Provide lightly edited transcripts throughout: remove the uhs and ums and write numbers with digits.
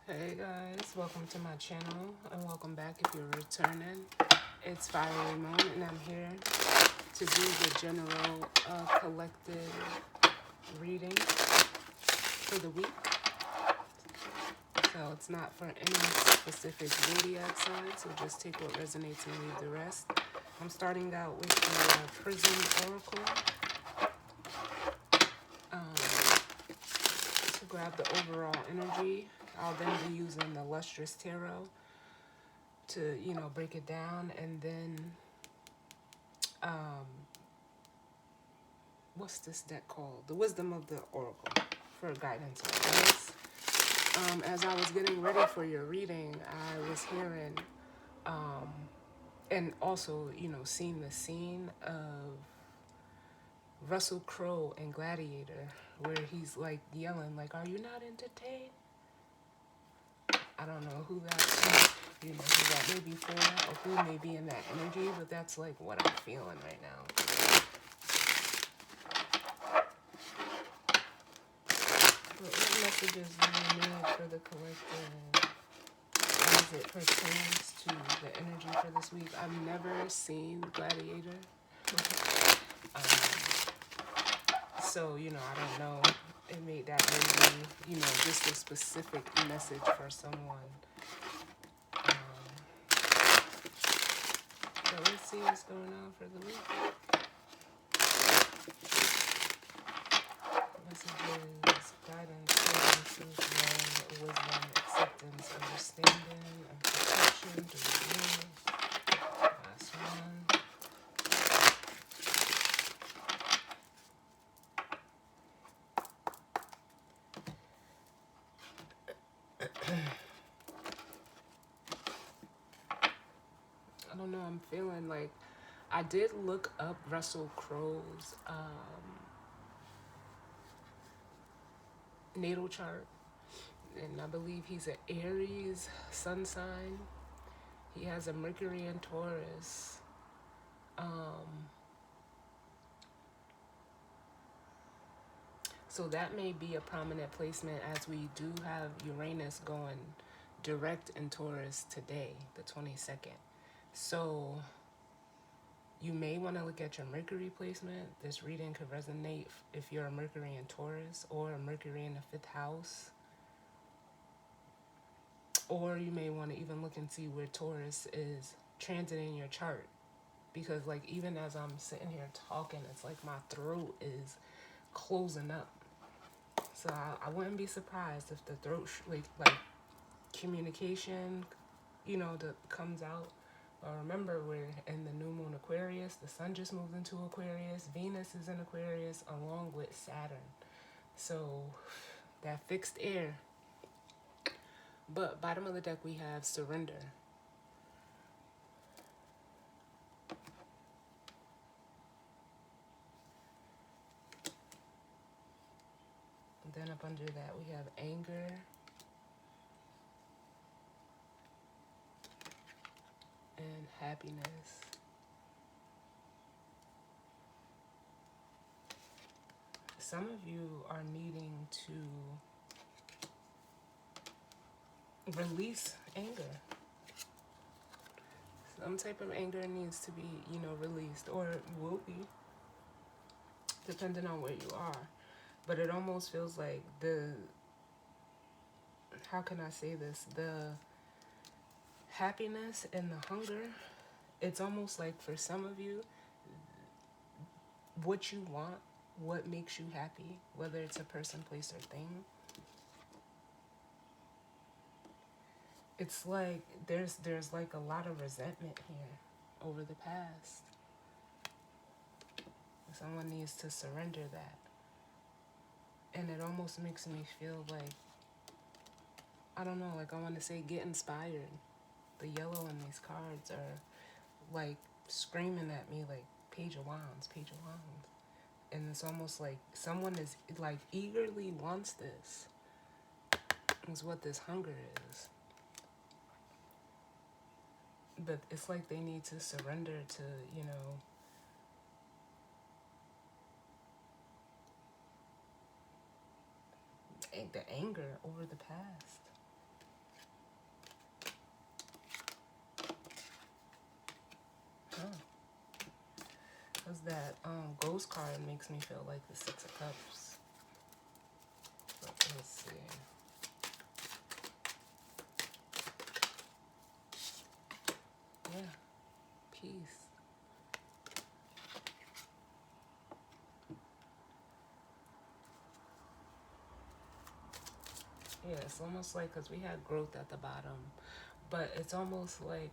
Hey guys, welcome to my channel and welcome back if you're returning. It's Fire Ramon and I'm here to do the general collective reading for the week. So it's not for any specific zodiac sign, so just take what resonates and leave the rest. I'm starting out with the Prism Oracle to grab the overall energy. I'll then be using the Lustrous Tarot to, break it down, and then what's this deck called? The Wisdom of the Oracle for guidance and advice. As I was getting ready for your reading, I was hearing, and also, seeing the scene of Russell Crowe in Gladiator, where he's like yelling, like, "Are you not entertained?" I don't know who that, who that may be for, or who may be in that energy, but that's like what I'm feeling right now. But what messages do you need for the collective as it pertains to the energy for this week? I've never seen Gladiator. So, I don't know. It made that maybe, just a specific message for someone. So let's see what's going on for the week. Messages, guidance, truth, love, wisdom, acceptance, understanding, and protection to review. Last one. I don't know, I'm feeling like I did look up Russell Crowe's natal chart, and I believe he's an Aries sun sign. He has a Mercury in Taurus. So that may be a prominent placement, as we do have Uranus going direct in Taurus today, the 22nd. So you may want to look at your Mercury placement. This reading could resonate if you're a Mercury in Taurus or a Mercury in the fifth house. Or you may want to even look and see where Taurus is transiting your chart. Because like even as I'm sitting here talking, it's like my throat is closing up. So I wouldn't be surprised if the throat, like communication, that comes out. But remember, we're in the new moon Aquarius. The sun just moved into Aquarius. Venus is in Aquarius along with Saturn. So that fixed air. But bottom of the deck, we have surrender. And then up under that, we have anger and happiness. Some of you are needing to release anger. Some type of anger needs to be, released, or will be, depending on where you are. But it almost feels like how can I say this? The happiness and the hunger, it's almost like for some of you, what you want, what makes you happy, whether it's a person, place, or thing, it's like there's like a lot of resentment here over the past. Someone needs to surrender that. And it almost makes me feel like, I don't know, like I want to say get inspired. The yellow in these cards are like screaming at me like Page of Wands, Page of Wands. And it's almost like someone is like eagerly wants this. Is what this hunger is. But it's like they need to surrender to, the anger over the past. Because that ghost card makes me feel like the Six of Cups. But let's see. Yeah, peace. Yeah, it's almost like, because we had growth at the bottom, but it's almost like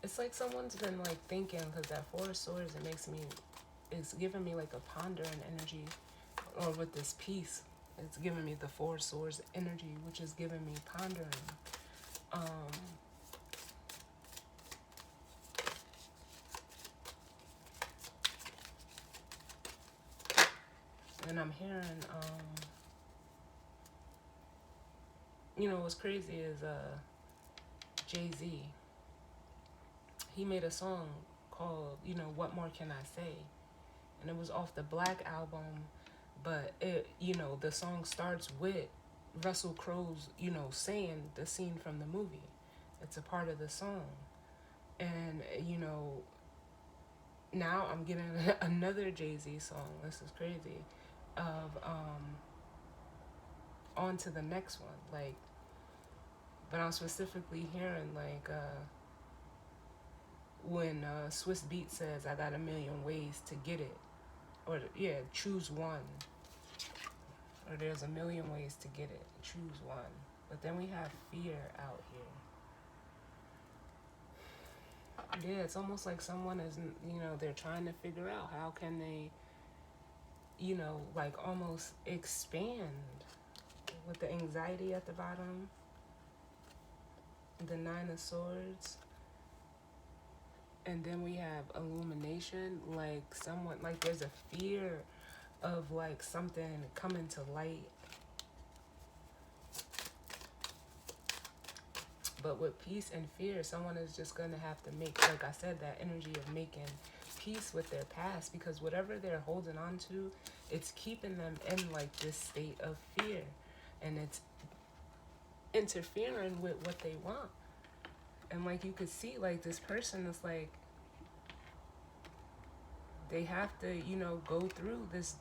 it's like someone's been like thinking, because that Four of Swords, it makes me, it's giving me like a pondering energy, or with this piece, it's giving me the Four of Swords energy, which is giving me pondering. Um, and I'm hearing, what's crazy is Jay-Z. He made a song called, What More Can I Say? And it was off the Black album, but the song starts with Russell Crowe's, saying the scene from the movie. It's a part of the song. And, now I'm getting another Jay-Z song. This is crazy. Of on to the next one. Like, but I'm specifically hearing like when Swiss Beat says, I got a million ways to get it. Or yeah, choose one. Or there's a million ways to get it. Choose one. But then we have fear out here. Yeah, it's almost like someone is, they're trying to figure out how can they, like almost expand with the anxiety at the bottom, the Nine of Swords, and then we have illumination, like someone, like there's a fear of like something coming to light. But with peace and fear, someone is just going to have to make, like I said, that energy of making peace with their past, because whatever they're holding on to, it's keeping them in like this state of fear, and it's interfering with what they want. And like you could see, like this person is like, they have to, go through this,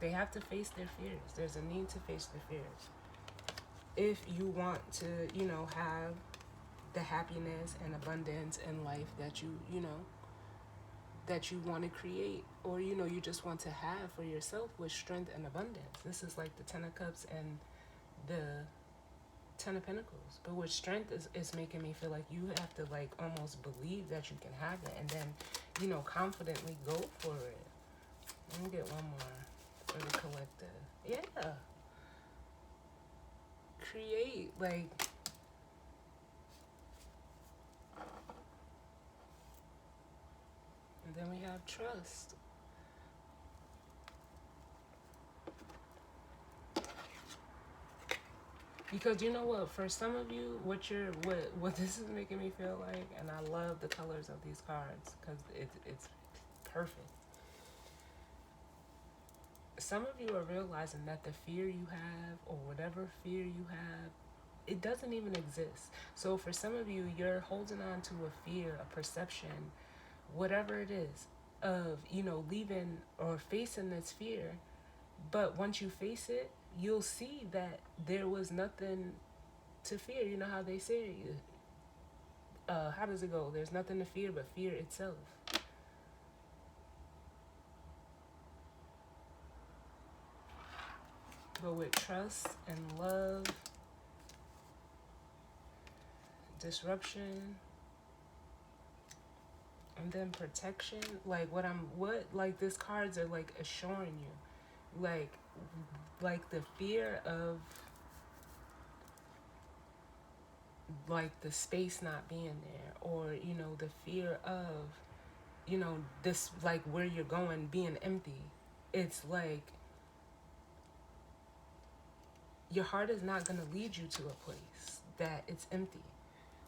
they have to face their fears. There's a need to face their fears. If you want to, have the happiness and abundance in life that that you want to create, or, you just want to have for yourself with strength and abundance. This is like the Ten of Cups and the Ten of Pentacles. But with strength is making me feel like you have to like almost believe that you can have it, and then, confidently go for it. Let me get one more for the collective. Yeah. Create, like, and then we have trust. Because you know what, for some of you, what this is making me feel like, and I love the colors of these cards because it's perfect. Some of you are realizing that the fear you have, or whatever fear you have, it doesn't even exist. So for some of you, you're holding on to a fear, a perception, whatever it is, of, leaving or facing this fear. But once you face it, you'll see that there was nothing to fear. You know how they say, how does it go? There's nothing to fear but fear itself. But with trust and love, disruption, and then protection, like like these cards are like assuring you, like the fear of like the space not being there, or the fear of this, like where you're going being empty. It's like your heart is not going to lead you to a place that it's empty.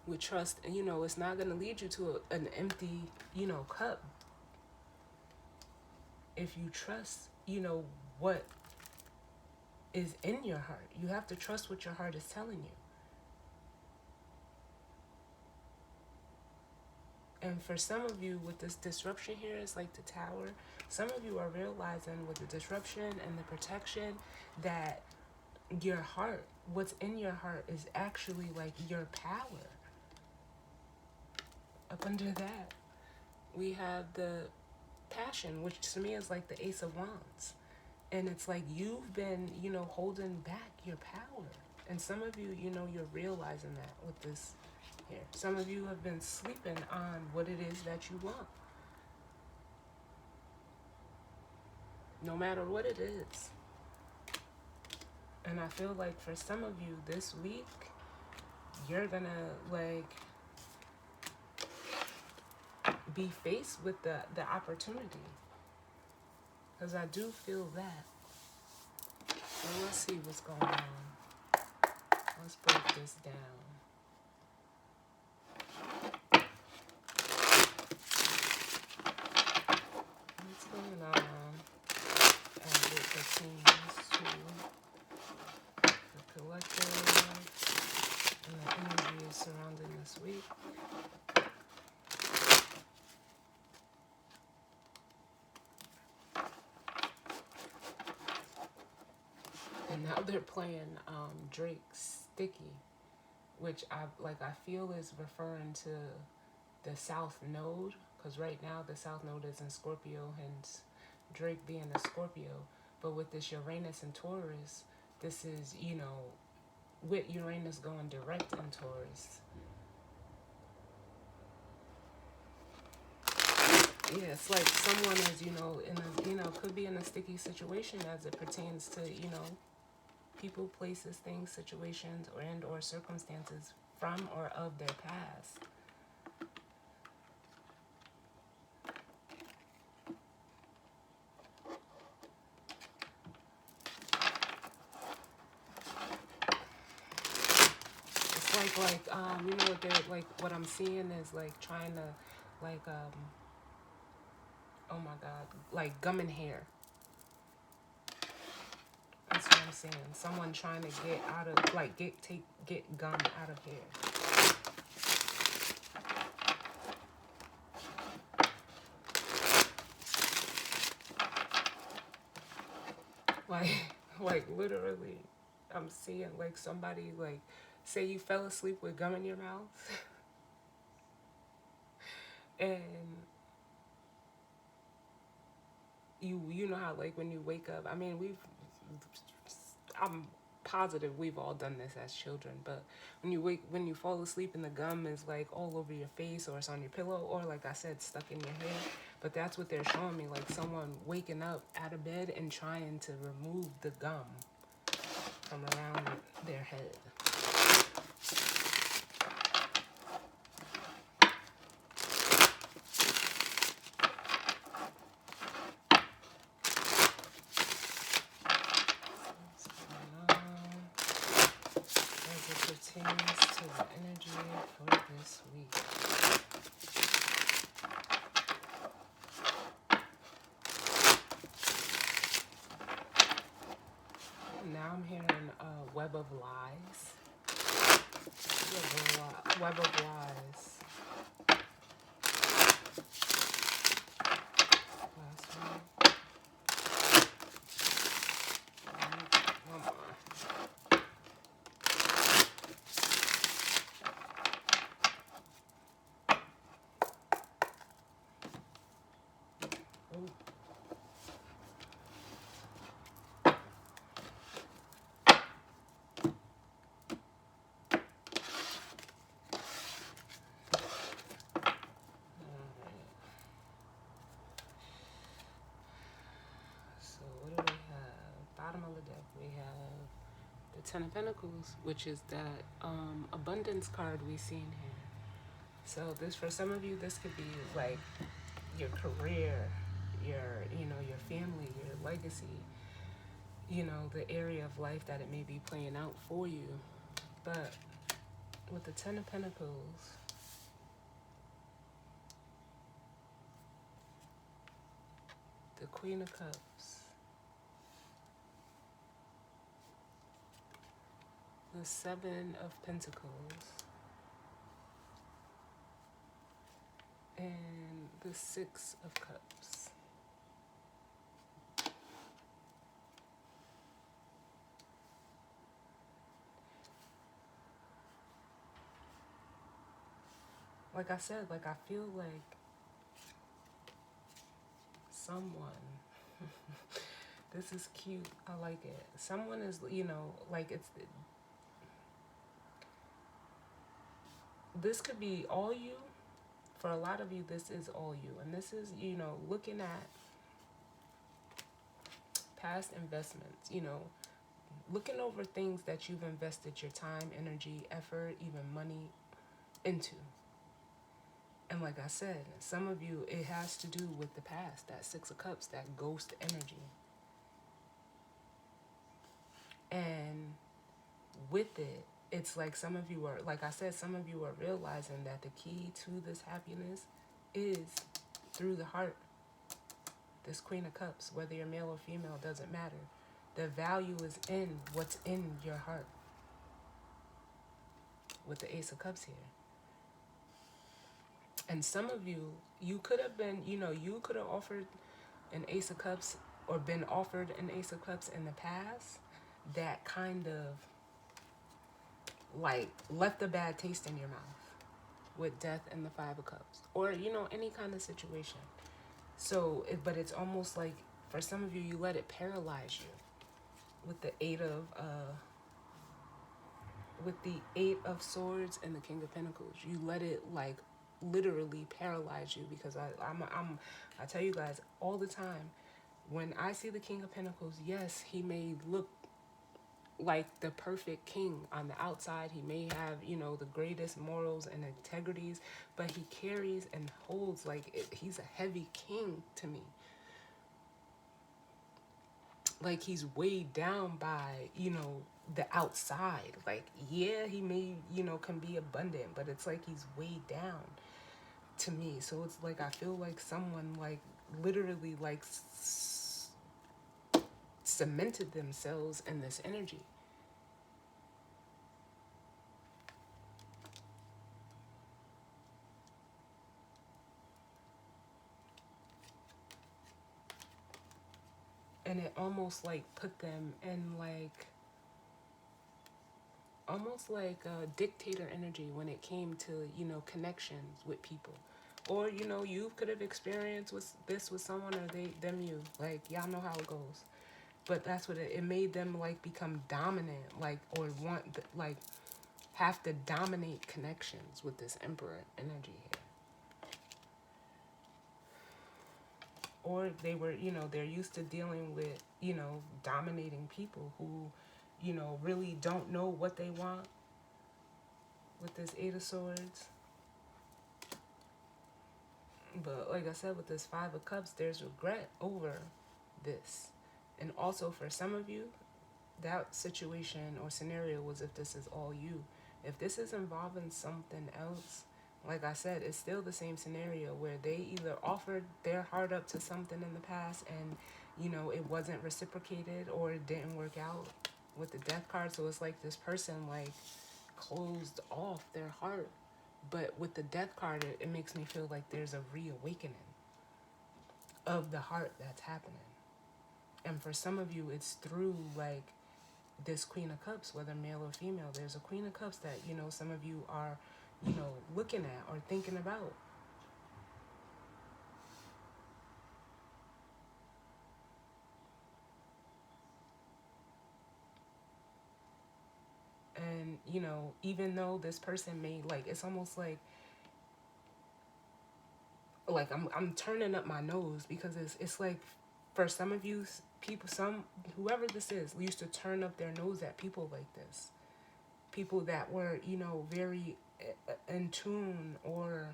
with trust. And, it's not going to lead you to an empty, cup. If you trust, what is in your heart. You have to trust what your heart is telling you. And for some of you, with this disruption here, it's like the tower. Some of you are realizing with the disruption and the protection that your heart, what's in your heart, is actually like your power. Up under that, we have the passion, which to me is like the Ace of Wands. And it's like you've been, holding back your power. And some of you, you're realizing that with this here. Some of you have been sleeping on what it is that you want. No matter what it is. And I feel like for some of you this week, you're gonna be faced with the opportunity. Because I do feel that. So let's see what's going on. Let's break this down. What's going on as it pertains to the collective and the energy surrounding this week? And now they're playing Drake's Sticky, which I feel is referring to the South Node, because right now the South Node is in Scorpio, hence Drake being a Scorpio. But with this Uranus and Taurus, this is, with Uranus going direct in Taurus. Yeah, it's like someone is, could be in a sticky situation as it pertains to, people, places, things, situations, or circumstances from or of their past. It's what they're what I'm seeing is trying to oh my god, gum in hair. That's what I'm saying. Someone trying to get out of get gum out of hair. Literally, I'm seeing somebody say you fell asleep with gum in your mouth, and you know how when you wake up. I mean, I'm positive we've all done this as children, but when you fall asleep and the gum is all over your face, or it's on your pillow, or like I said, stuck in your hair. But that's what they're showing me, someone waking up out of bed and trying to remove the gum from around their head. As it pertains to the energy for this week. Now I'm hearing web of lies. Web of lies. Last one. One more. Ooh. Bottom of the deck, we have the Ten of Pentacles, which is that abundance card we seen here. So this, for some of you, this could be your career, your family, your legacy, the area of life that it may be playing out for you. But with the Ten of Pentacles, the Queen of Cups, the Seven of Pentacles, and the Six of Cups. Like I said, like I feel like someone, this is cute, I like it. Someone is, you know, like it's, this could be all you. For a lot of you, this is all you. And this is, you know, looking at past investments, you know, looking over things that you've invested your time, energy, effort, even money into. And like I said, some of you, it has to do with the past, that Six of Cups, that ghost energy. And with it, it's like some of you are, like I said, some of you are realizing that the key to this happiness is through the heart. This Queen of Cups, whether you're male or female, doesn't matter. The value is in what's in your heart. With the Ace of Cups here. And some of you, you could have been, you know, you could have offered an Ace of Cups or been offered an Ace of Cups in the past that kind of like left a bad taste in your mouth with Death and the Five of Cups, or, you know, any kind of situation. So, but it's almost like for some of you, you let it paralyze you with the Eight of Swords and the King of Pentacles. You let it like literally paralyze you, because I tell you guys all the time, when I see the King of Pentacles, yes, he may look like the perfect king on the outside. He may have, you know, the greatest morals and integrities, but he carries and holds like he's a heavy king to me. Like he's weighed down by, you know, the outside. Like, yeah, he may, you know, can be abundant, but it's like he's weighed down to me. So it's like I feel like someone like literally like cemented themselves in this energy. And it almost like put them in like almost like a dictator energy when it came to, you know, connections with people. Or, you know, you could have experienced this with someone, or them you. Like, y'all know how it goes. But that's what it made them like become dominant, like, or like have to dominate connections with this Emperor energy here. Or they were, you know, they're used to dealing with, you know, dominating people who, you know, really don't know what they want with this Eight of Swords. But like I said, with this Five of Cups, there's regret over this. And also for some of you, that situation or scenario was if this is all you. If this is involving something else, like I said, it's still the same scenario where they either offered their heart up to something in the past and, you know, it wasn't reciprocated, or it didn't work out with the Death card. So it's like this person like closed off their heart. But with the Death card, it makes me feel like there's a reawakening of the heart that's happening. And for some of you, it's through like this Queen of Cups, whether male or female. There's a Queen of Cups that, you know, some of you are, you know, looking at or thinking about. And, you know, even though this person may like, it's almost like I'm turning up my nose, because it's like for some of you people, whoever this is, used to turn up their nose at people like this. People that were, you know, very in tune, or,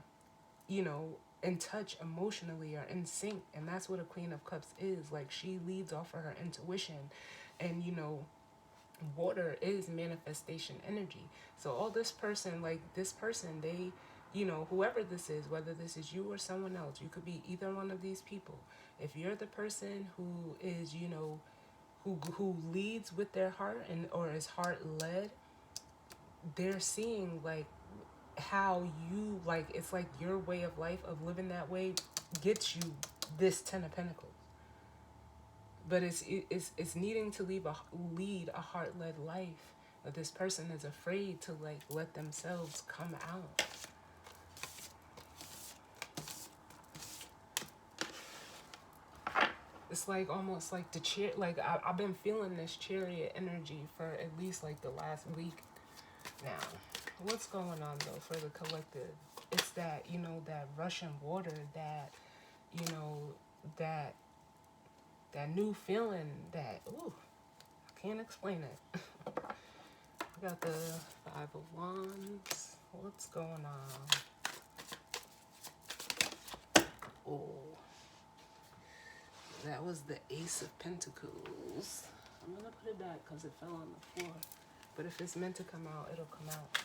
you know, in touch emotionally, or in sync. And that's what a Queen of Cups is. Like, she leads off of her intuition. And, you know, water is manifestation energy. So all this person, like this person, they, whoever this is, whether this is you or someone else, you could be either one of these people. If you're the person who is, who leads with their heart and or is heart led, they're seeing like how you, like, it's like your way of life of living that way gets you this 10 of Pentacles. But it's needing to lead a heart-led life. But this person is afraid to like let themselves come out. It's like almost like like I've been feeling this Chariot energy for at least like the last week now. What's going on though for the collective? It's that, that rushing water, that, that that new feeling that, ooh, I can't explain it. We got the Five of Wands. What's going on? Oh, that was the Ace of Pentacles. I'm gonna put it back because it fell on the floor. But if it's meant to come out, it'll come out.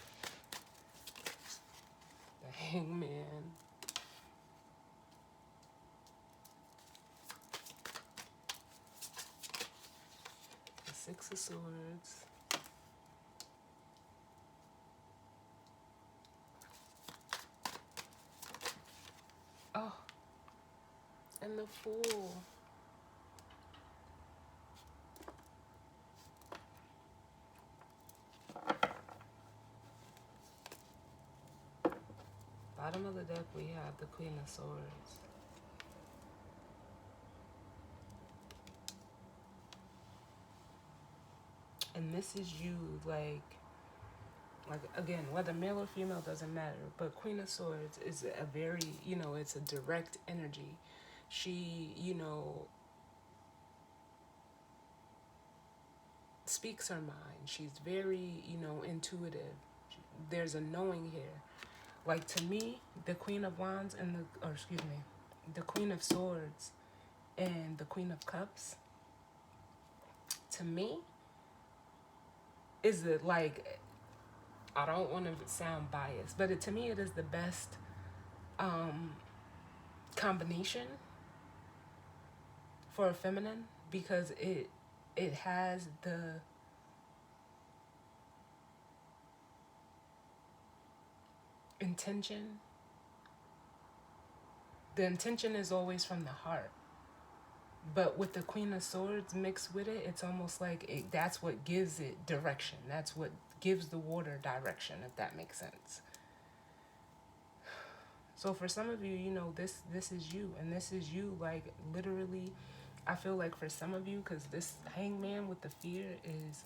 The Hangman. The Six of Swords. Oh, and the Fool. Bottom of the deck, we have the Queen of Swords. And this is you, like again, whether male or female doesn't matter, but Queen of Swords is a very, it's a direct energy. She, speaks her mind. She's very, intuitive. There's a knowing here. Like, to me, the Queen of Wands and the Queen of Swords and the Queen of Cups, to me, is it like, I don't want to sound biased, but to me, it is the best combination for a feminine, because it has the intention. The intention is always from the heart. But with the Queen of Swords mixed with it, it's almost like that's what gives it direction. That's what gives the water direction, if that makes sense. So for some of you, this is you. And this is you, like, literally, I feel like for some of you, because this Hangman with the fear is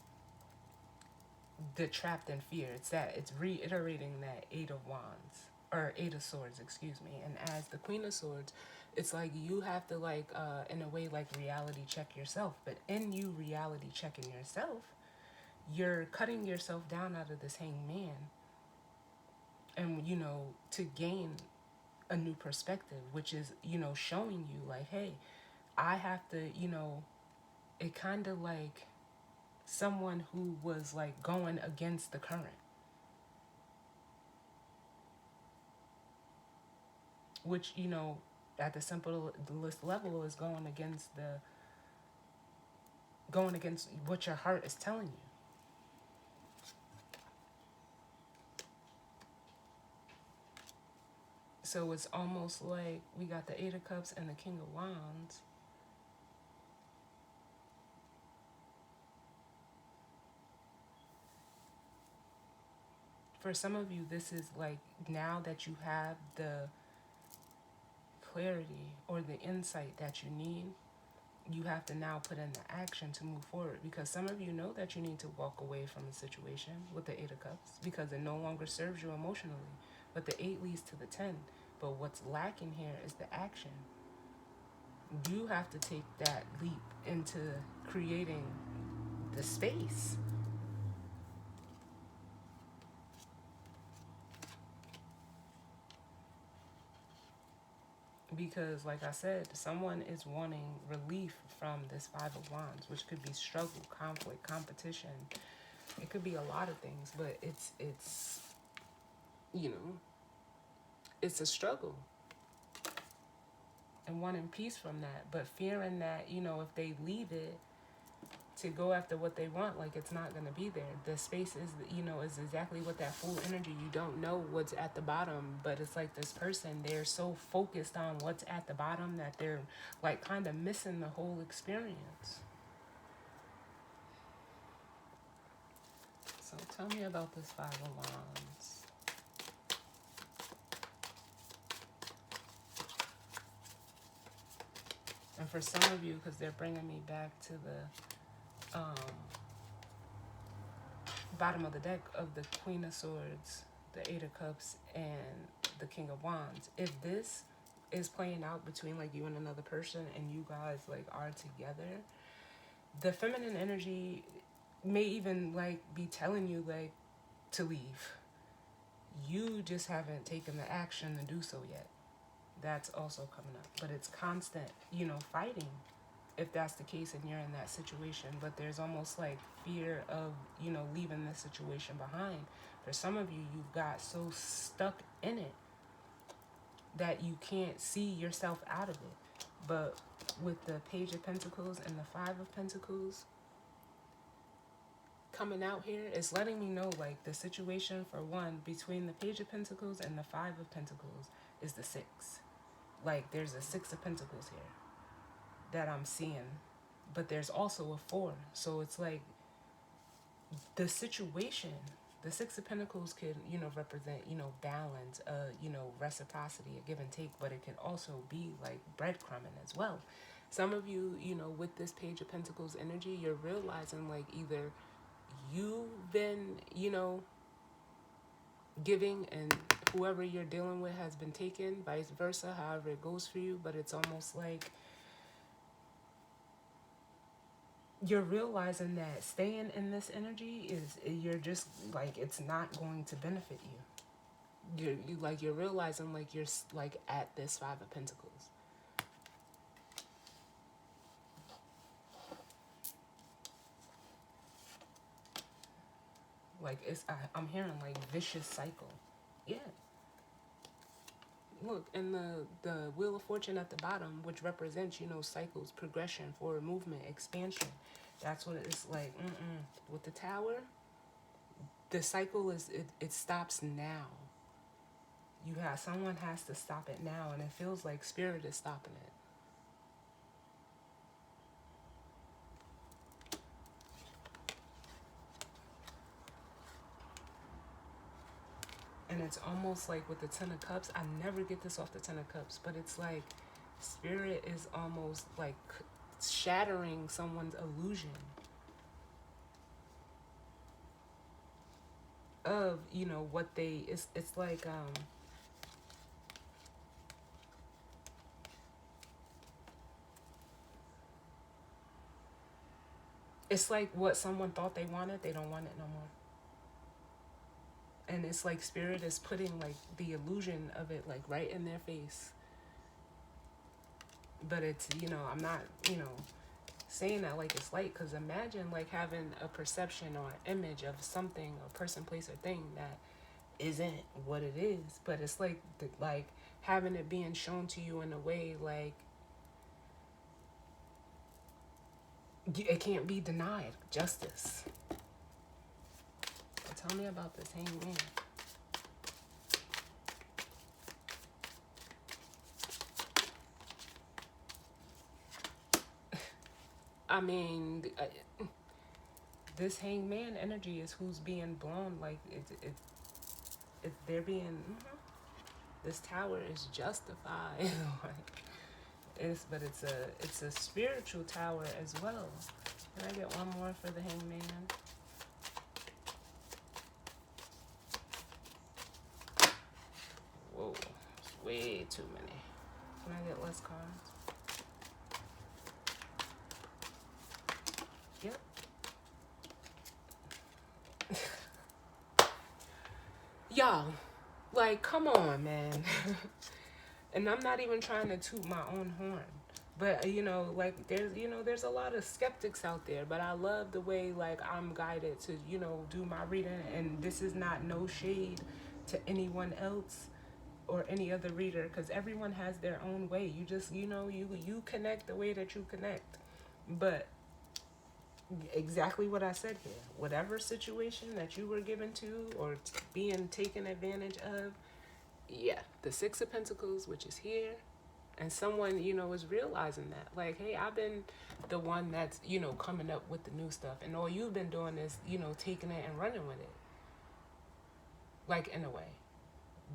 the trapped in fear. It's reiterating that Eight of Wands, or Eight of Swords, excuse me. And as the Queen of Swords, it's like you have to, like, in a way, like, reality check yourself. But in you reality checking yourself, you're cutting yourself down out of this Hangman, and, to gain a new perspective, which is, showing you, like, hey, I have to, it kind of like someone who was, like, going against the current. Which, at the simplest level is going against what your heart is telling you. So it's almost like we got the Eight of Cups and the King of Wands. For some of you, this is like, now that you have the clarity or the insight that you need, you have to now put in the action to move forward, because some of you know that you need to walk away from the situation with the Eight of Cups because it no longer serves you emotionally. But the 8 leads to the 10. But what's lacking here is the action. You have to take that leap into creating the space. Because, like I said, someone is wanting relief from this Five of Wands, which could be struggle, conflict, competition. It could be a lot of things, but it's you know, it's a struggle and wanting peace from that, but fearing that, you know, if they leave it to go after what they want, like, it's not going to be there. The space is, you know, is exactly what that Fool energy. You don't know what's at the bottom, but it's like this person, they're so focused on what's at the bottom that they're like kind of missing the whole experience. So tell me about this Five of Wands. And for some of you, because they're bringing me back to the bottom of the deck of the Queen of Swords, the Eight of Cups, and the King of Wands. If this is playing out between like you and another person and you guys like are together, the feminine energy may even like be telling you like to leave. You just haven't taken the action to do so yet. That's also coming up. But it's constant, you know, fighting if that's the case and you're in that situation. But there's almost like fear of, you know, leaving this situation behind. For some of you, you've got so stuck in it that you can't see yourself out of it. But with the Page of Pentacles and the Five of Pentacles coming out here, it's letting me know like the situation, for one, between the Page of Pentacles and the Five of Pentacles is the Six. Like there's a Six of Pentacles here that I'm seeing, but there's also a Four. So it's like the situation, the Six of Pentacles could, you know, represent, you know, balance, you know, reciprocity, a give and take, but it could also be like breadcrumbing as well. Some of you, you know, with this Page of Pentacles energy, you're realizing like either you've been, you know, giving and whoever you're dealing with has been taken, vice versa, however it goes for you, but it's almost like you're realizing that staying in this energy is, you're just like, it's not going to benefit you. You're realizing like you're like at this Five of Pentacles. Like I'm hearing like vicious cycle. Yeah. Look, and the Wheel of Fortune at the bottom, which represents, you know, cycles, progression, forward movement, expansion. That's what it's like. With the Tower, the cycle is, it stops now. Someone has to stop it now, and it feels like Spirit is stopping it. And it's almost like with the Ten of Cups, I never get this off the Ten of Cups, but it's like Spirit is almost like shattering someone's illusion of, you know, what they, it's like it's like what someone thought they wanted, they don't want it no more. And it's like Spirit is putting like the illusion of it like right in their face. But it's, you know, I'm not, you know, saying that like it's light, because imagine like having a perception or an image of something, or person, place, or thing that isn't what it is, but it's like like having it being shown to you in a way like it can't be denied justice. So tell me about this Hangman. I mean, this Hangman energy is who's being blown. Like they're being. This Tower is justified. But it's a spiritual tower as well. Can I get one more for the Hangman? Whoa, it's way too many. Can I get less cards? Yep. Y'all, like, come on, man. And I'm not even trying to toot my own horn. But like there's a lot of skeptics out there, but I love the way like I'm guided to, do my reading, and this is not no shade to anyone else or any other reader, because everyone has their own way. You just, you connect the way that you connect. But exactly what I said here, whatever situation that you were given to or being taken advantage of, yeah, the Six of Pentacles, which is here, and someone, is realizing that, like, hey, I've been the one that's, coming up with the new stuff, and all you've been doing is, taking it and running with it, like, in a way.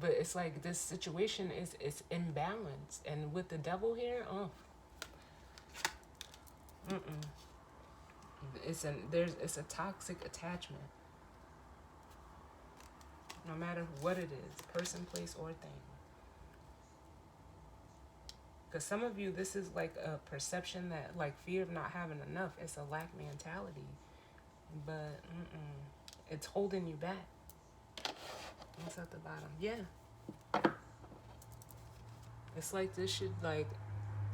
But it's like this situation is imbalanced, and with the devil here, it's a toxic attachment, no matter what it is, person, place, or thing. Because some of you, this is like a perception that, like, fear of not having enough. It's a lack mentality. But, it's holding you back. What's at the bottom? Yeah. It's like this shit, like,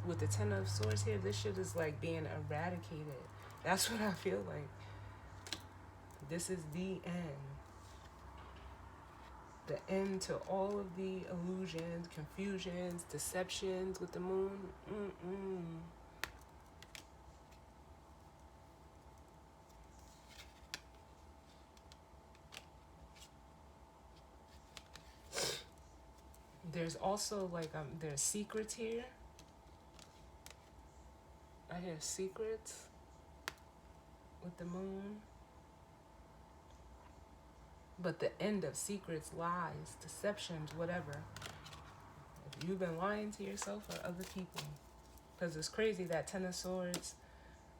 with the Ten of Swords here, this shit is, like, being eradicated. That's what I feel like. This is the end. The end to all of the illusions, confusions, deceptions with the moon. There's also like there's secrets here. I hear secrets with the moon. But the end of secrets, lies, deceptions, whatever. If you've been lying to yourself or other people. Because it's crazy that Ten of Swords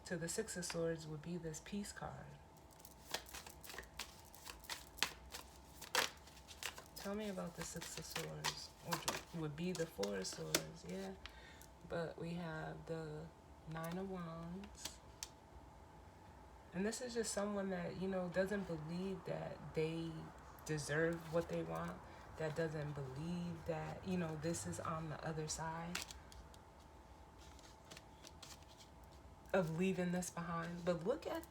to the Six of Swords would be this peace card. Tell me about the Six of Swords, which would be the Four of Swords, yeah. But we have the Nine of Wands. And this is just someone that, doesn't believe that they deserve what they want, that doesn't believe that, this is on the other side of leaving this behind. But look at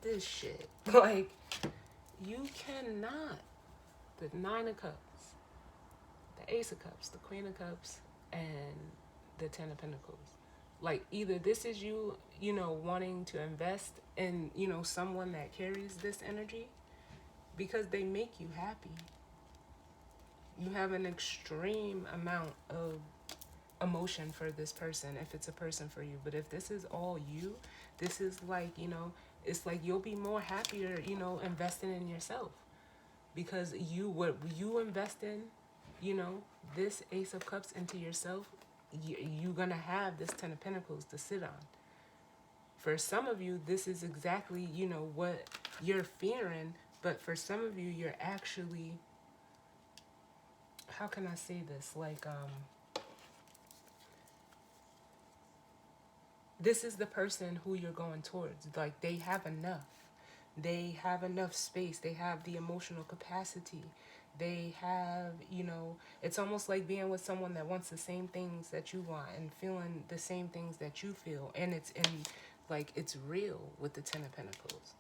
this shit. Like, you cannot. The Nine of Cups, the Ace of Cups, the Queen of Cups, and the Ten of Pentacles. Like, either this is you, wanting to invest in, someone that carries this energy because they make you happy. You have an extreme amount of emotion for this person if it's a person for you. But if this is all you, this is like, it's like you'll be more happier, investing in yourself. Because what you invest in, this Ace of Cups into yourself, you're going to have this Ten of Pentacles to sit on. For some of you, this is exactly, what you're fearing. But for some of you, you're actually, how can I say this? Like, this is the person who you're going towards. Like, they have enough. They have enough space. They have the emotional capacity. They have, it's almost like being with someone that wants the same things that you want and feeling the same things that you feel. And it's real with the Ten of Pentacles.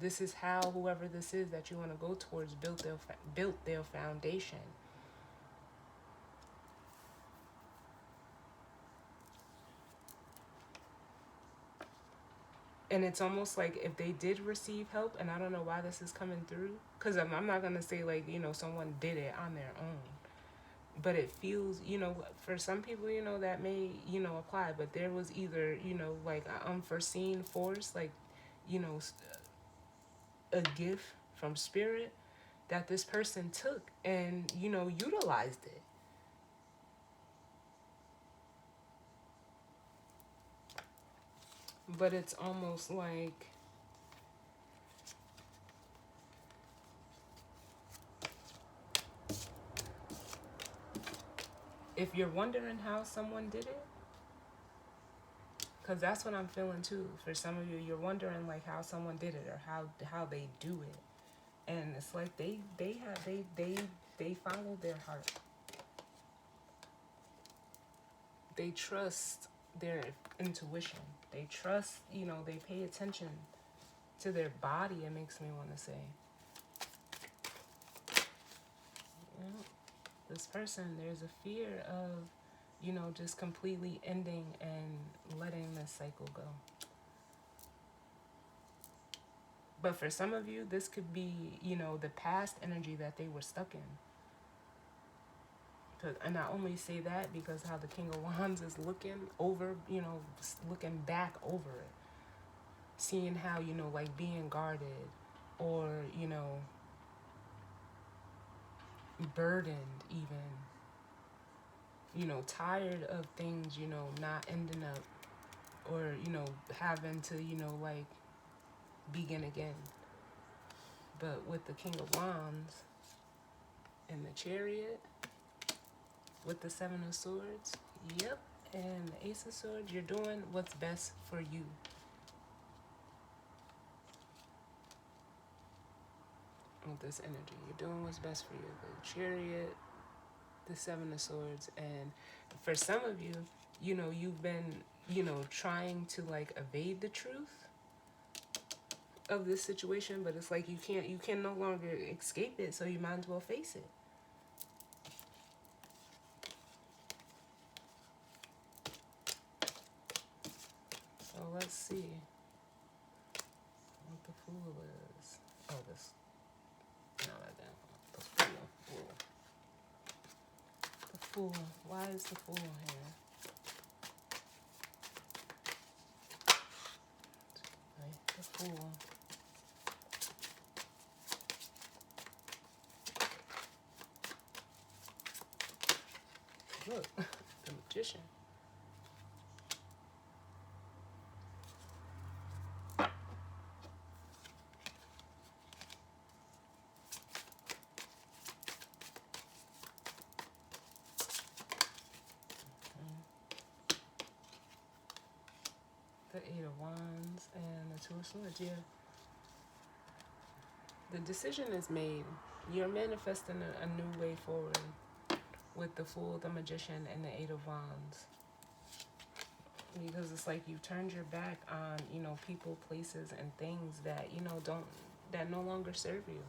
This is how whoever this is that you want to go towards built their foundation. And it's almost like if they did receive help, and I don't know why this is coming through, because I'm not going to say like, someone did it on their own. But it feels, for some people, that may, apply. But there was either, like an unforeseen force, like, a gift from spirit that this person took and, utilized it. But it's almost like if you're wondering how someone did it, because that's what I'm feeling too. For some of you, you're wondering like how someone did it or how they do it, and it's like they They follow their heart. They trust their intuition. They trust, they pay attention to their body, it makes me want to say. This person, there's a fear of, just completely ending and letting this cycle go. But for some of you, this could be, the past energy that they were stuck in. And I only say that because how the King of Wands is looking over, looking back over it. Seeing how, like being guarded or, burdened even. Tired of things, not ending up or, having to, like begin again. But with the King of Wands and the Chariot, with the Seven of Swords, yep, and the Ace of Swords, you're doing what's best for you. With this energy, you're doing what's best for you. The Chariot, the Seven of Swords, and for some of you, you've been, trying to like evade the truth of this situation, but it's like you can no longer escape it, so you might as well face it. So let's see what the Fool is. Oh, this. No, that didn't. The Fool. The Fool. Why is the Fool here? Right, the Fool. Look, the Magician. The Eight of Wands and the Two of Swords, yeah. The decision is made. You're manifesting a new way forward with the Fool, the Magician, and the Eight of Wands. Because it's like you've turned your back on, people, places, and things that, that no longer serve you.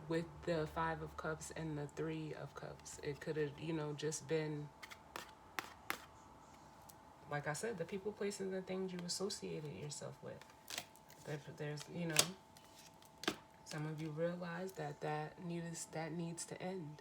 With the Five of Cups and the Three of Cups, it could have, just been, like I said, the people, places, and things you associated yourself with. There's, some of you realize that needs to end.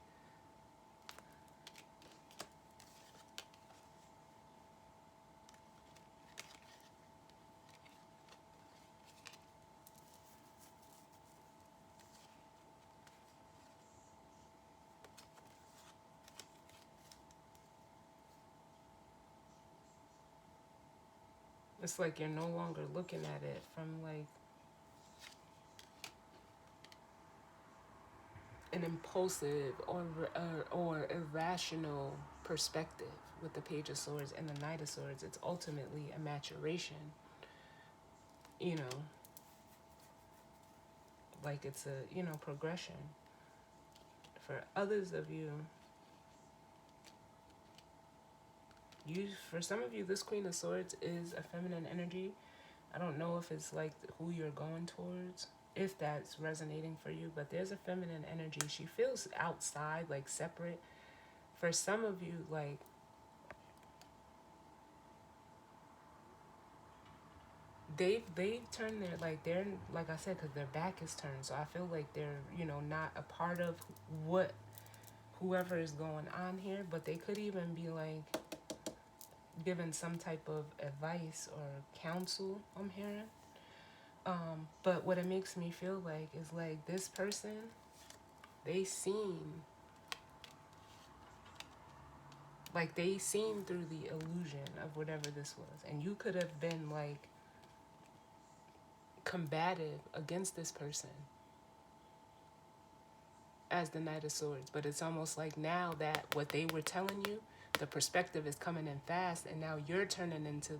It's like you're no longer looking at it from like an impulsive or irrational perspective with the Page of Swords and the Knight of Swords. It's ultimately a maturation, like it's a, progression. For others of you, for some of you, this Queen of Swords is a feminine energy. I don't know if it's like who you're going towards, if that's resonating for you, but there's a feminine energy. She feels outside, like separate. For some of you, like, they've turned their, like, they're, like I said, because their back is turned, so I feel like they're, not a part of whoever is going on here, but they could even be like given some type of advice or counsel, I'm hearing. But what it makes me feel like is like this person, they seen through the illusion of whatever this was, and you could have been like combative against this person as the Knight of Swords, but it's almost like now that what they were telling you, the perspective is coming in fast, and now you're turning into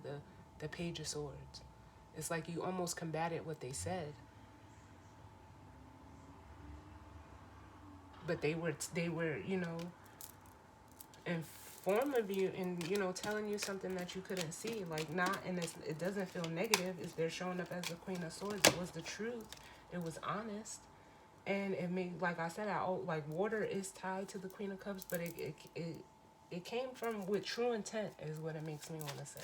the Page of Swords. It's like you almost combated what they said. but they were informing you and telling you something that you couldn't see, like not, and it doesn't feel negative. Is they're showing up as the Queen of Swords. It was the truth. It was honest. And it made, like I said, like water is tied to the Queen of Cups, but it came from with true intent is what it makes me want to say.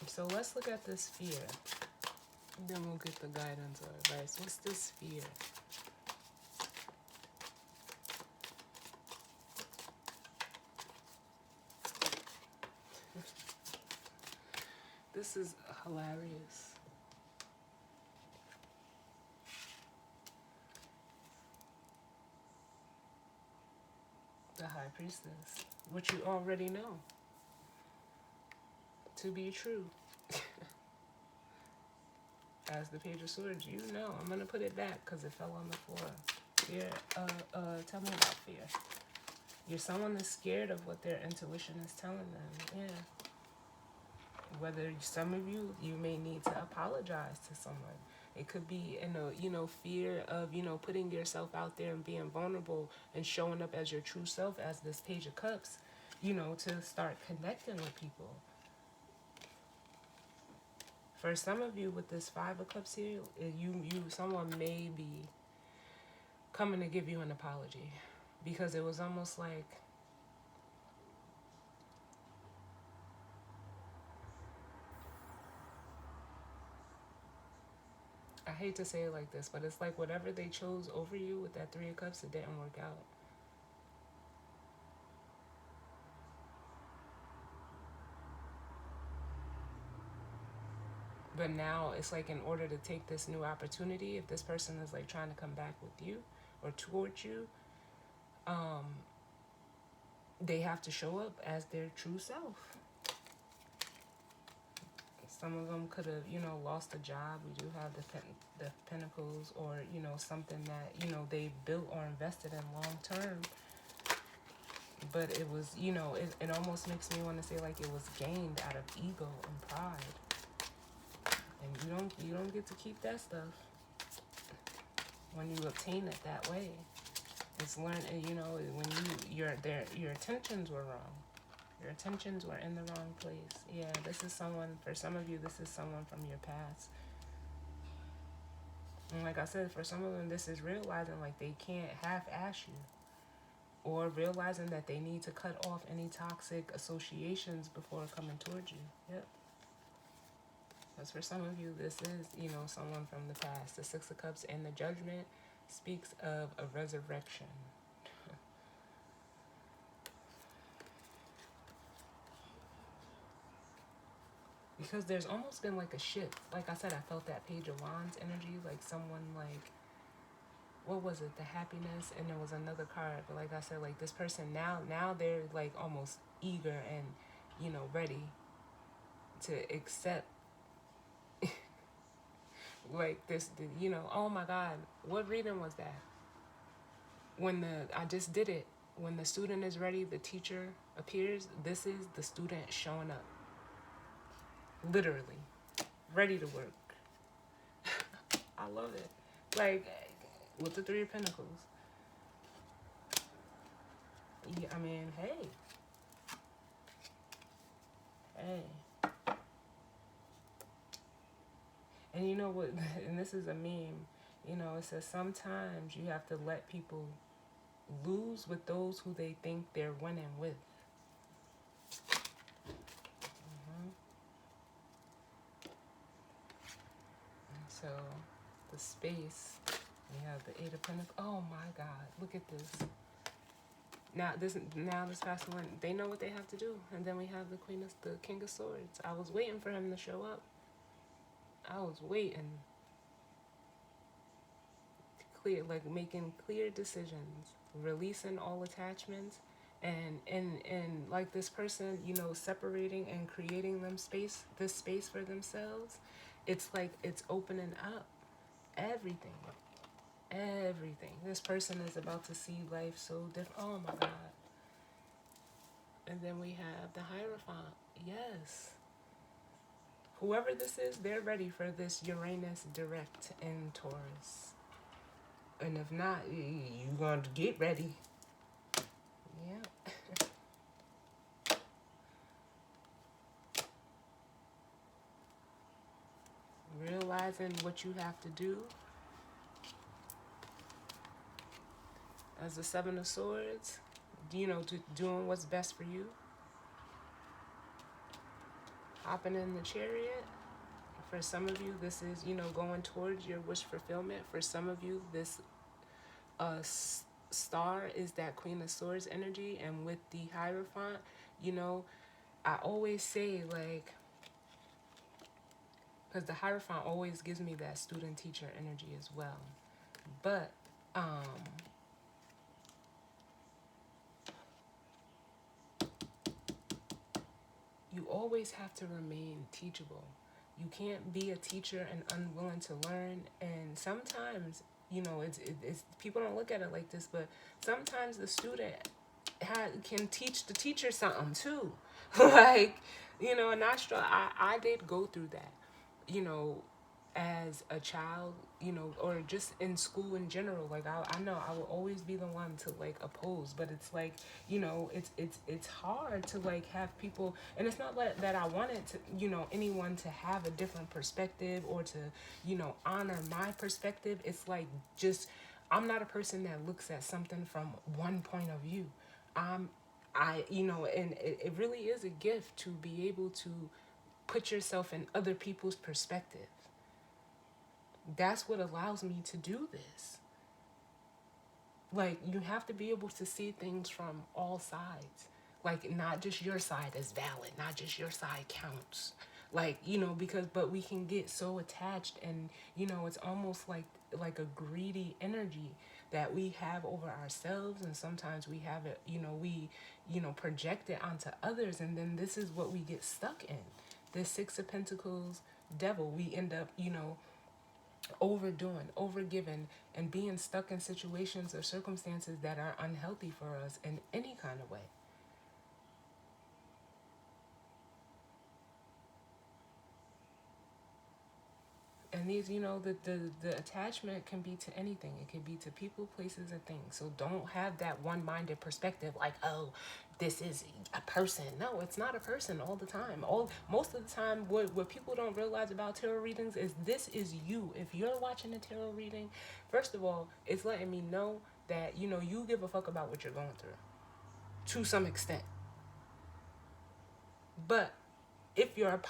So let's look at this fear. Then we'll get the guidance or advice. What's this fear? This is hilarious. The High Priestess, which you already know to be true. As the Page of Swords, I'm gonna put it back because it fell on the floor. Fear. Tell me about fear. You're someone that's scared of what their intuition is telling them. Yeah. Whether some of you may need to apologize to someone. It could be fear of putting yourself out there and being vulnerable and showing up as your true self, as this Page of Cups, to start connecting with people. For some of you with this Five of Cups here, someone may be coming to give you an apology, because it was almost like I hate to say it like this, but it's like whatever they chose over you with that Three of Cups, it didn't work out. But now it's like, in order to take this new opportunity, if this person is like trying to come back with you or towards you, they have to show up as their true self. Some of them could have, lost a job. We do have the Pentacles, or, something that, they built or invested in long term. But it was, it almost makes me want to say like it was gained out of ego and pride. And you don't get to keep that stuff when you obtain it that way. It's learned, when your intentions were wrong. Your intentions were in the wrong place. Yeah, this is someone, for some of you, this is someone from your past. And like I said, for some of them, this is realizing like they can't half-ass you. Or realizing that they need to cut off any toxic associations before coming towards you. Yep. Because for some of you, this is, someone from the past. The Six of Cups and the Judgment speaks of a resurrection. Because there's almost been like a shift. Like I said, I felt that Page of Wands energy. Like someone like, what was it? The Happiness, and there was another card. But like I said, like this person now they're like almost eager and, ready to accept like this, oh my God, what reading was that? I just did it. When the student is ready, the teacher appears. This is the student showing up. Literally. Ready to work. I love it. Like, with the Three of Pentacles. Yeah, I mean, hey. And you know what, and this is a meme, it says sometimes you have to let people lose with those who they think they're winning with. So, the space, we have the Eight of Pentacles. Oh my God, look at this. Now this past one, they know what they have to do. And then we have the King of Swords. I was waiting for him to show up. I was waiting. Clear, like making clear decisions, releasing all attachments, and like this person, separating and creating this space for themselves. It's like it's opening up everything. This person is about to see life so different. Oh my God. And then we have the Hierophant. Yes. Whoever this is, they're ready for this Uranus direct in Taurus. And if not, you're going to get ready. Yeah. Realizing what you have to do as the Seven of Swords, doing what's best for you, hopping in the chariot. For some of you, this is, going towards your wish fulfillment. For some of you, this star is that Queen of Swords energy. And with the Hierophant, I always say, like, because the Hierophant always gives me that student teacher energy as well. But, you always have to remain teachable. You can't be a teacher and unwilling to learn. And sometimes, it's people don't look at it like this, but sometimes the student can teach the teacher something too. Like, and I did go through that, you know, as a child, or just in school in general. Like, I know I will always be the one to like oppose, but it's like, it's hard to like have people, and it's not like that I wanted to, anyone to have a different perspective or to, honor my perspective. It's like, just, I'm not a person that looks at something from one point of view. And it really is a gift to be able to put yourself in other people's perspective. That's what allows me to do this. Like, you have to be able to see things from all sides. Like, not just your side is valid, not just your side counts. Like, but we can get so attached, and, it's almost like a greedy energy that we have over ourselves, and sometimes we have it, we, project it onto others, and then this is what we get stuck in. The Six of Pentacles devil, we end up, overdoing, overgiving, and being stuck in situations or circumstances that are unhealthy for us in any kind of way. And these, the attachment can be to anything. It can be to people, places, and things. So don't have that one-minded perspective like, oh, this is a person. No, it's not a person all the time. Most of the time, what people don't realize about tarot readings is this is you. If you're watching a tarot reading, first of all, it's letting me know that, you give a fuck about what you're going through to some extent. But if you're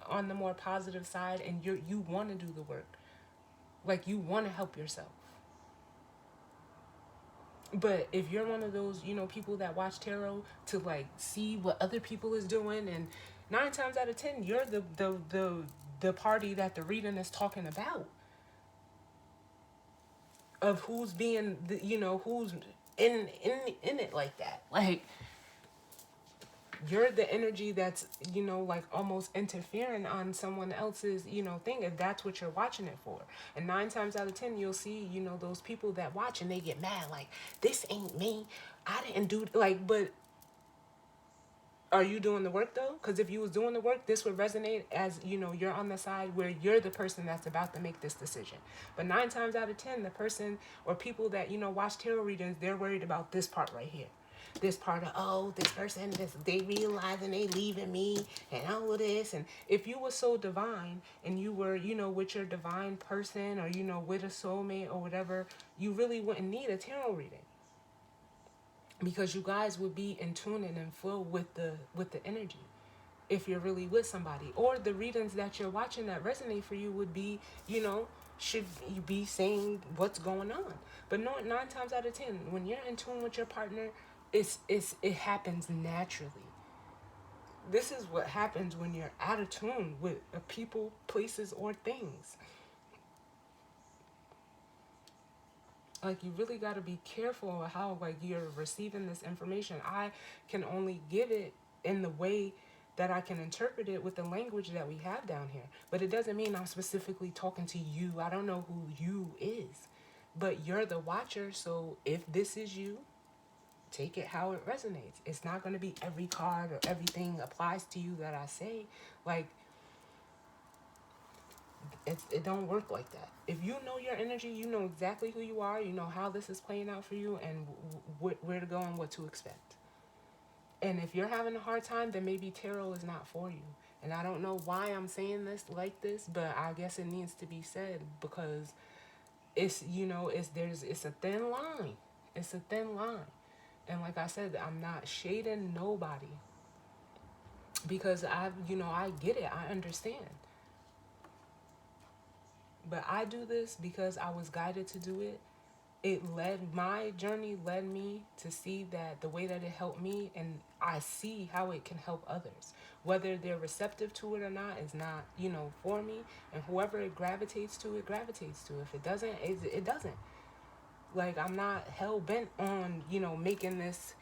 on the more positive side, and you want to do the work, like, you want to help yourself. But if you're one of those, people that watch tarot to like see what other people is doing, and 9 times out of 10, you're the party that the reading is talking about, of who's being who's in it like that. Like, you're the energy that's, like almost interfering on someone else's, thing, if that's what you're watching it for. And 9 times out of 10, you'll see, those people that watch and they get mad, like, this ain't me. I didn't do, like, but are you doing the work though? Because if you was doing the work, this would resonate as, you're on the side where you're the person that's about to make this decision. But 9 times out of 10, the person or people that, watch tarot readings, they're worried about this part right here. This part of, oh, this person, they realizing they leaving me and all of this. And if you were so divine and you were, with your divine person, or, with a soulmate or whatever, you really wouldn't need a tarot reading. Because you guys would be in tune and in flow with the energy, if you're really with somebody. Or the readings that you're watching that resonate for you would be, should you be saying what's going on. But no, 9 times out of 10, when you're in tune with your partner, it happens naturally. This is what happens when you're out of tune with people, places, or things. Like, you really got to be careful how, like, you're receiving this information. I can only give it in the way that I can interpret it with the language that we have down here. But it doesn't mean I'm specifically talking to you. I don't know who you is. But you're the watcher, so if this is you, take it how it resonates. It's not going to be every card or everything applies to you that I say. Like, It don't work like that. If you know your energy, you know exactly who you are, you know how this is playing out for you, and where to go and what to expect. And if you're having a hard time, then maybe tarot is not for you. And I don't know why I'm saying this like this, but I guess it needs to be said because it's, you know, it's a thin line. It's a thin line. And like I said, I'm not shading nobody because I get it. I understand. But I do this because I was guided to do it. My journey led me to see that the way that it helped me, and I see how it can help others. Whether they're receptive to it or not is not, for me. And whoever it gravitates to, it gravitates to. If it doesn't, it doesn't. Like, I'm not hell bent on, making this,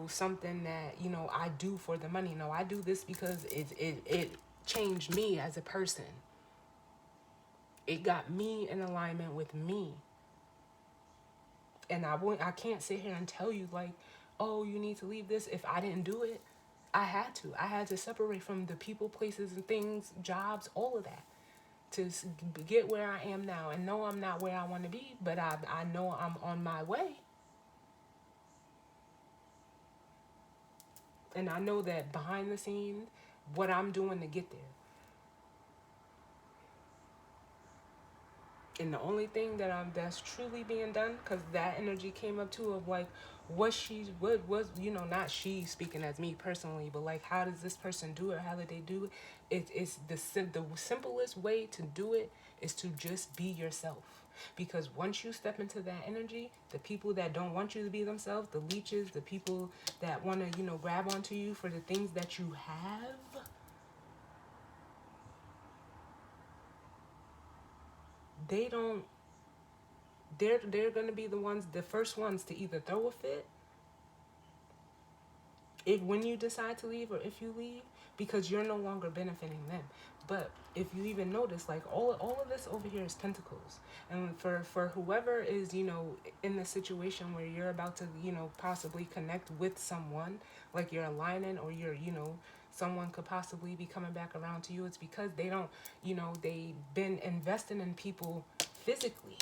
something that, I do for the money. No, I do this because it changed me as a person. It got me in alignment with me. And I can't sit here and tell you like, oh, you need to leave this. If I didn't do it, I had to separate from the people, places, and things, jobs, all of that, to get where I am now. And no, I'm not where I want to be, but I know I'm on my way. And I know that behind the scenes, what I'm doing to get there. And the only thing that's truly being done, because that energy came up too, of like, what was, not she speaking as me personally, but like, how does this person do it? How did they do it? It's the simplest way to do it is to just be yourself. Because once you step into that energy, the people that don't want you to be themselves, the leeches, the people that want to, grab onto you for the things that you have, they don't they're going to be the first ones to either throw a fit if when you decide to leave, or if you leave, because you're no longer benefiting them. But if you even notice, like, all of this over here is pentacles. And for whoever is, in the situation where you're about to, possibly connect with someone, like you're aligning, or you're, someone could possibly be coming back around to you, it's because they don't, they've been investing in people physically.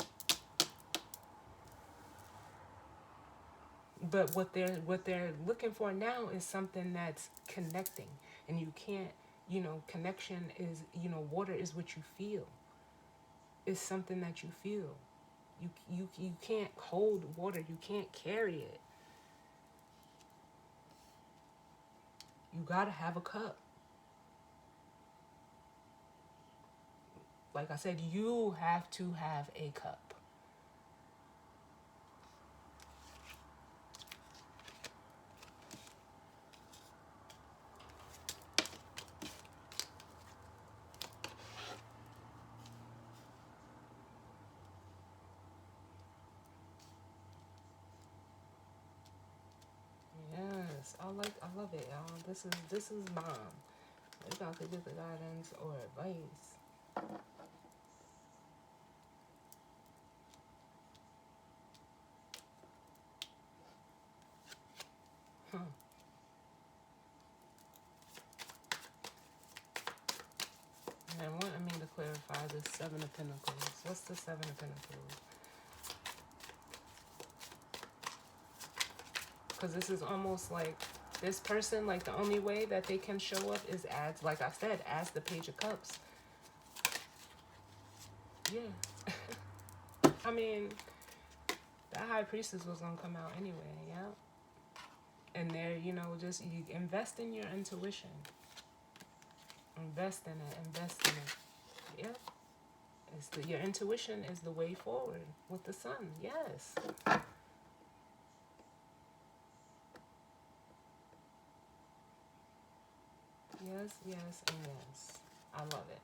But what they're looking for now is something that's connecting. And you can't, connection is, water is what you feel. It's something that you feel. You can't hold water. You can't carry it. You gotta have a cup. Like I said, you have to have a cup. Yes, I love it, y'all. This is bomb. We're about to get the guidance or advice. Huh. And wanting me to clarify the Seven of Pentacles. What's the Seven of Pentacles? Because this is almost like this person, like, the only way that they can show up is as, like I said, as the Page of Cups. Yeah. I mean, that High Priestess was going to come out anyway, yeah? And they're, just, you invest in your intuition. Invest in it, invest in it. Yeah. Your intuition is the way forward with the sun, yes. Yes, yes, and yes. I love it.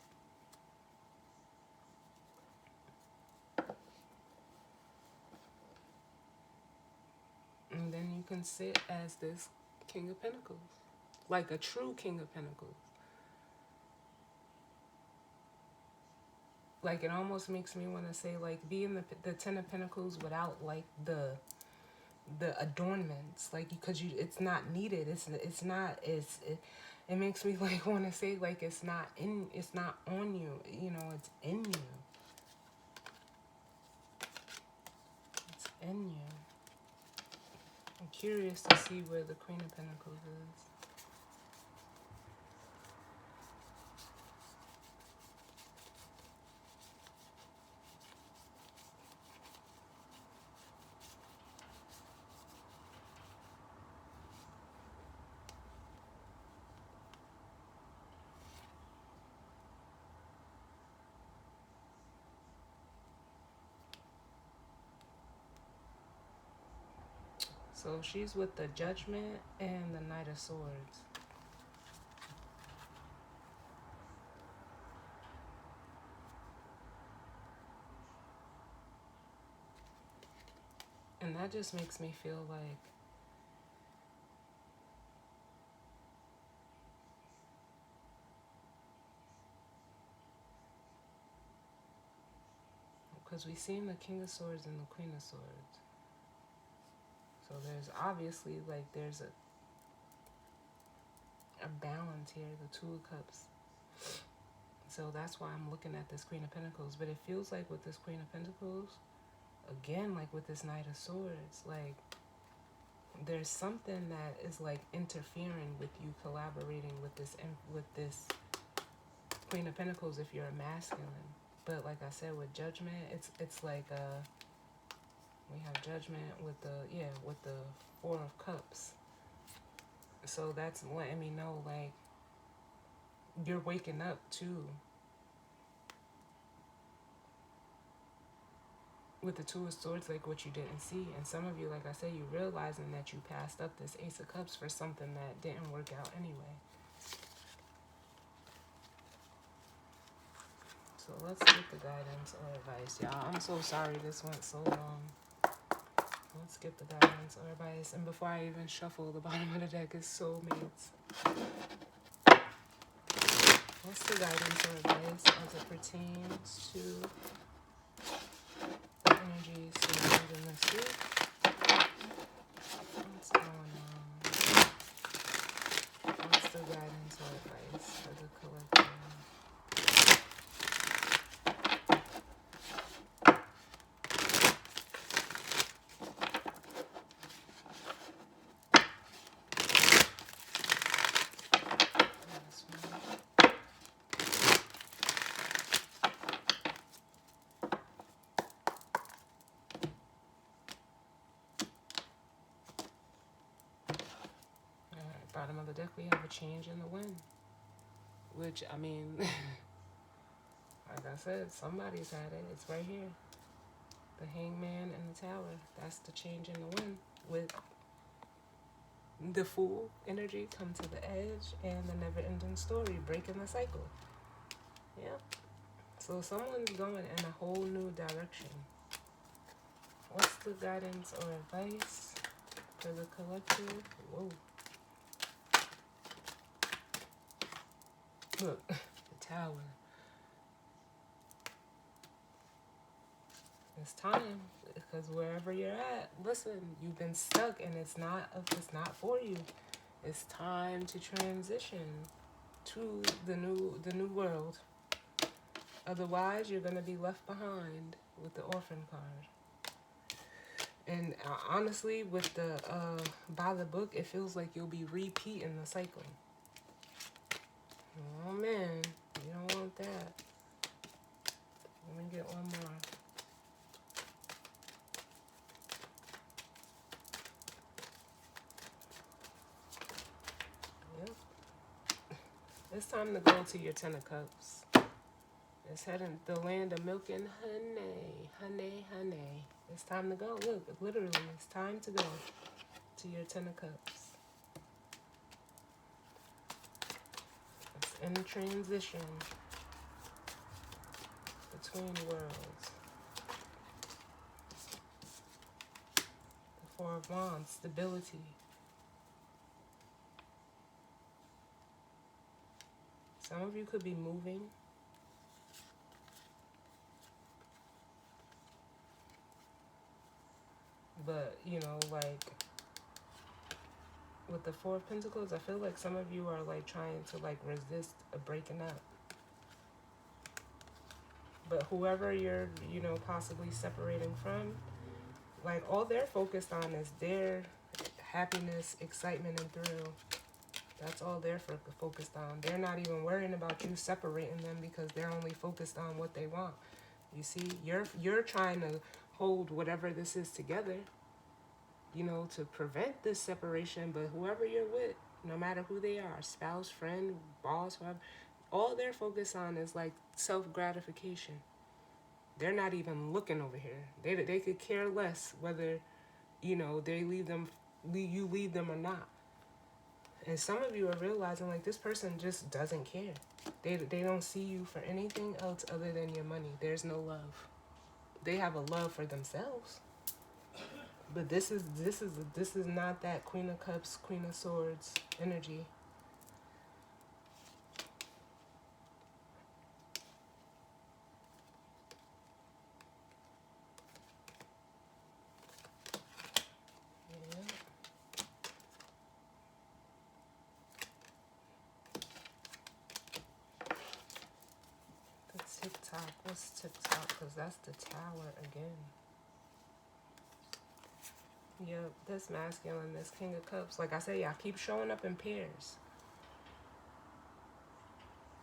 And then you can sit as this King of Pentacles. Like a true King of Pentacles. Like, it almost makes me want to say, like, being the Ten of Pentacles without, like, the adornments. Like, because it's not needed. It's not, It makes me like want to say like it's not on you, you know, it's in you. It's in you. I'm curious to see where the Queen of Pentacles is. So she's with the Judgment and the Knight of Swords. And that just makes me feel like because we've seen the King of Swords and the Queen of Swords. So there's obviously like there's a balance here, the Two of Cups. So that's why I'm looking at this Queen of Pentacles. But it feels like with this Queen of Pentacles, again, like with this Knight of Swords, like there's something that is like interfering with you collaborating with this Queen of Pentacles if you're a masculine. But like I said, with Judgment, it's like we have Judgment with the Four of Cups. So that's letting me know like you're waking up too. With the Two of Swords, like what you didn't see. And some of you, like I said, you realizing that you passed up this Ace of Cups for something that didn't work out anyway. So let's get the guidance or advice, y'all. I'm so sorry this went so long. Let's get the guidance or advice. And before I even shuffle, the bottom of the deck is soulmates. What's the guidance or advice as it pertains to the energy surrounding this week? What's going on? What's the guidance or advice for the collective? Bottom of the deck, we have a change in the wind. Which, I mean, like I said, somebody's had it. It's right here. The Hangman and the Tower. That's the change in the wind. With the Fool energy come to the edge and the never-ending story, breaking the cycle. Yep. So someone's going in a whole new direction. What's the guidance or advice for the collective? Whoa. Look, the Tower. It's time, because wherever you're at, listen, you've been stuck and it's not for you. It's time to transition to the new world. Otherwise, you're going to be left behind with the Orphan card. And honestly, with the by the book, it feels like you'll be repeating the cycle. Oh man, you don't want that. Let me get one more. Yep. It's time to go to your Ten of Cups. It's heading the land of milk and honey. Honey, honey. It's time to go. Look, literally, it's time to go to your Ten of Cups. It's in transition between worlds. The Four of Wands, stability. Some of you could be moving. But, you know, like, with the Four of Pentacles, I feel like some of you are like trying to like resist a breaking up. But whoever you're, you know, possibly separating from, like all they're focused on is their happiness, excitement, and thrill. That's all they're focused on. They're not even worrying about you separating them because they're only focused on what they want. You see, you're trying to hold whatever this is together, you know, to prevent this separation. But whoever you're with, no matter who they are, spouse, friend, boss, whoever, all they're focused on is like self-gratification. They're not even looking over here. They could care less whether, you know, you leave them or not. And some of you are realizing like this person just doesn't care. They don't see you for anything else other than your money. There's no love. They have a love for themselves. But this is not that Queen of Cups, Queen of Swords energy. Yeah. The TikTok. What's TikTok? Because that's the Tower again. Yep, this masculine, this King of Cups. Like I say, y'all keep showing up in pairs.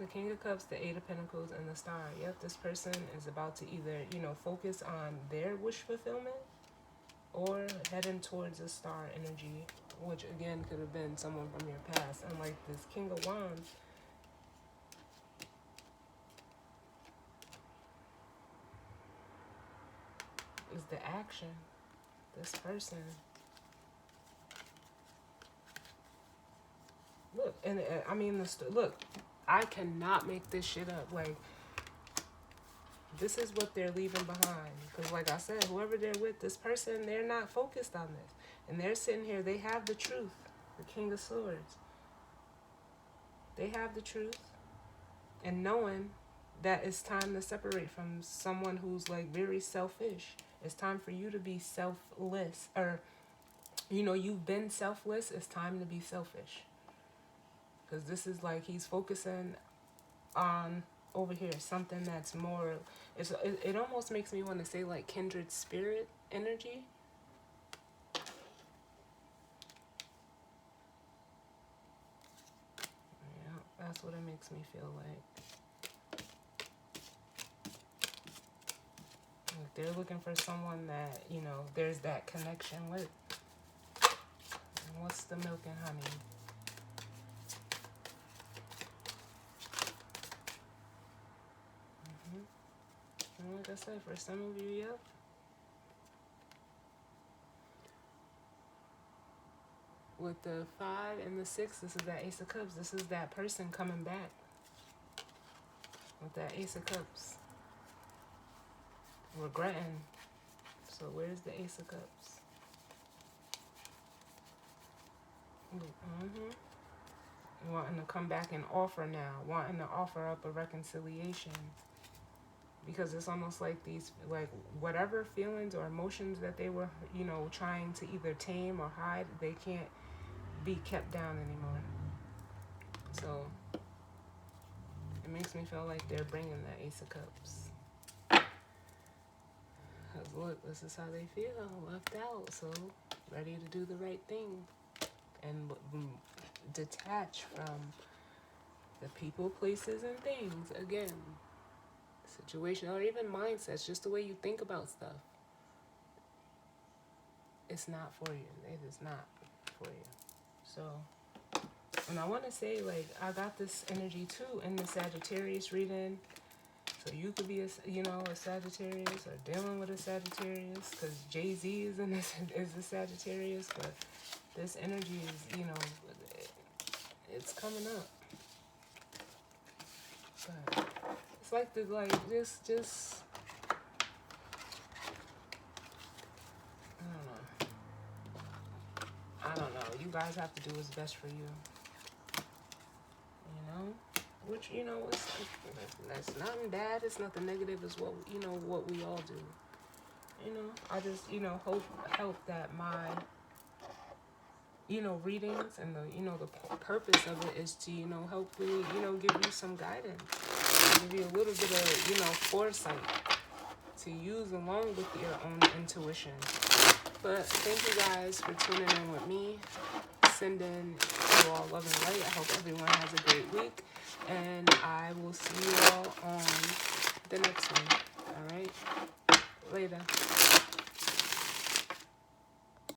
The King of Cups, the Eight of Pentacles, and the Star. Yep, this person is about to either, you know, focus on their wish fulfillment or heading towards a star energy, which again could have been someone from your past. And like this King of Wands, is the action. This person. Look, and I mean, look, I cannot make this shit up. Like, this is what they're leaving behind. Because like I said, whoever they're with, this person, they're not focused on this. And they're sitting here, they have the truth. The King of Swords. They have the truth. And knowing that it's time to separate from someone who's like very selfish. It's time for you to be selfless. Or, you know, you've been selfless. It's time to be selfish. Because this is like he's focusing on over here something that's more, it almost makes me want to say like kindred spirit energy. Yeah, that's what it makes me feel like. Like they're looking for someone that, you know, there's that connection with. And what's the milk and honey? And like I said, for some of you, yep. With the 5 and the 6, this is that Ace of Cups. This is that person coming back. With that Ace of Cups. Regretting. So where's the Ace of Cups? Wanting to come back and offer now. Wanting to offer up a reconciliation. Because it's almost like these, like, whatever feelings or emotions that they were, you know, trying to either tame or hide, they can't be kept down anymore. So it makes me feel like they're bringing that Ace of Cups. Because look, this is how they feel, left out. So ready to do the right thing and detach from the people, places, and things. Again, situation or even mindsets, just the way you think about stuff. It's not for you. It is not for you. So, and I want to say, like, I got this energy too in the Sagittarius reading. So you could be a Sagittarius or dealing with a Sagittarius, because Jay-Z is a Sagittarius. But this energy is, you know, it's coming up. But it's like just I don't know. You guys have to do what's best for you. You know? Which, you know, that's nothing bad. It's nothing negative. It's what, you know, what we all do. You know, I just, you know, help that my readings, and the purpose of it is to, hopefully, give you some guidance, give you a little bit of, foresight to use along with your own intuition. But thank you guys for tuning in with me. Sending you all love and light. I hope everyone has a great week. And I will see you all on the next one. All right? Later.